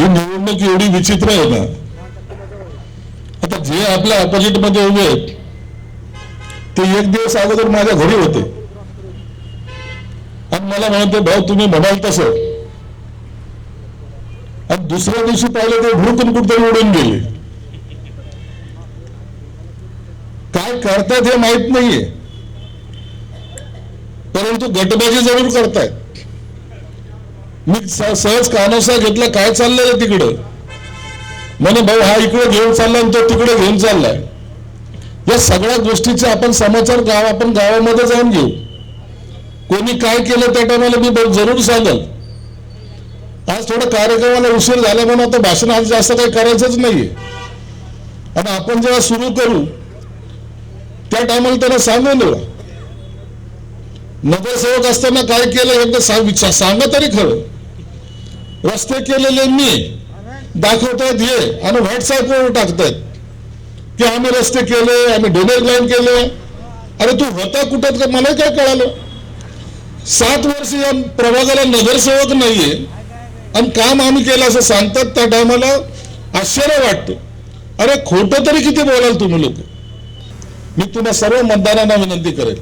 ही निवडणूक एवढी विचित्र आहे ना. आता जे आपल्या ऑपोजिट मध्ये उभे आहेत ते एक दिवस अगोदर माझ्या घरी होते आणि मला म्हणते भाऊ तुम्ही म्हणाल तसं, आणि दुसऱ्या दिवशी पाहिलं ते भूकून कुठतरी उडून गेले. काय करतात हे माहित नाहीये, परंतु गटबाजी जरूर करतायत. मी सहज कानोसा घेतला, काय चाललंय तिकडं, म्हणे भाऊ हा इकडे घेऊन चालला आणि तो तिकडे घेऊन चाललाय. या सगळ्या गोष्टीचे आपण समाचार आपण गावामध्ये जाऊन घेऊ. कोणी काय केलं त्या टायमाला मी जरूर सांगल. आज थोडं कार्यक्रमाला उशीर झाला म्हणून आता भाषण आज जास्त काही करायचंच नाहीये. आणि आपण जेव्हा सुरू करू त्या टायमाला त्यांना सांगून देऊ, नगरसेवक असताना काय केलं एकदा सांगा तरी खरं. रस्ते केलेले मी दाखवतायत हे आणि व्हॉट्सअपवर टाकतायत की आम्ही रस्ते केले, आम्ही ड्रेनेज लाईन केले. अरे तू होता कुठं मला काय कळालं. 7 वर्ष या प्रभागाला नगरसेवक नाहीये आणि काम आम्ही केलं असं सांगतात. त्या टायमाला आश्चर्य वाटतं. अरे खोटं तरी किती बोलाल तुम्ही लोक. मी तुम्हा सर्व मतदारांना विनंती करेल,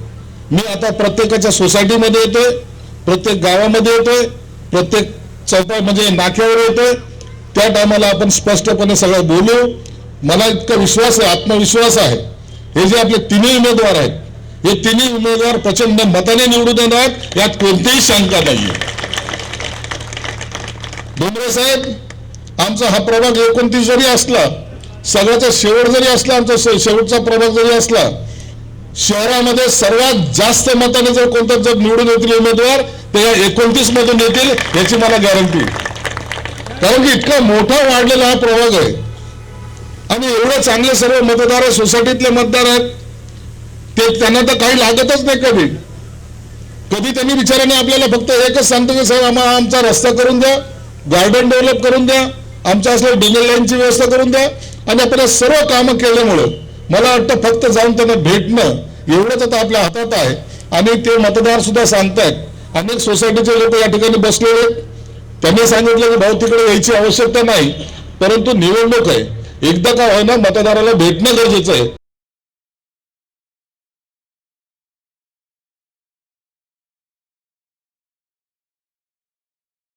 मी आता प्रत्येकाच्या सोसायटीमध्ये येतोय, प्रत्येक गावामध्ये येतोय, प्रत्येक चौपाई म्हणजे नाक्यावर येतोय. त्या टायमाला आपण स्पष्टपणे सगळं बोलू. मला इतका विश्वास आहे, आत्मविश्वास आहे, हे जे आपले तिन्ही उमेदवार आहेत हे तिन्ही उमेदवार प्रचंड मताने निवडून येणार, यात कोणतीही शंका नाहीये. डोंगरे साहेब, आमचा हा प्रभाग 29 जरी असला, सगळ्याचा शेवट जरी असला, आमचा शेवटचा प्रभाग जरी असला, शहरामध्ये सर्वात जास्त मताने जर कोणता जर निवडून येतील उमेदवार ते या 29 मधून येतील याची मला गॅरंटी. कारण की इतका मोठा वाढलेला हा प्रभाग आहे आणि एवढे चांगले सर्व मतदार आहे, सोसायटीतले मतदार आहेत, ते त्यांना तर काही लागतच नाही. कधी कधी त्यांनी विचाराने आपल्याला फक्त एकच सांगतो की साहेब आमचा रस्ता करून द्या, गार्डन डेव्हलप करून द्या, आमच्या असल्या ड्रेनेज लाईनची व्यवस्था करून द्या. आणि आपण सर्व कामं केल्यामुळं मला वाटतं फक्त जाऊन त्यांना भेटणं एवढंच आता आपल्या हातात आहे. आणि ते मतदार सुद्धा सांगतायत, अनेक सोसायटीचे लोक या ठिकाणी बसलेले, त्यांनी सांगितलं की भाऊ तिकडे यायची आवश्यकता नाही, परंतु निवडणूक आहे, एकदा का होईना मतदाराला भेटणं गरजेचं आहे.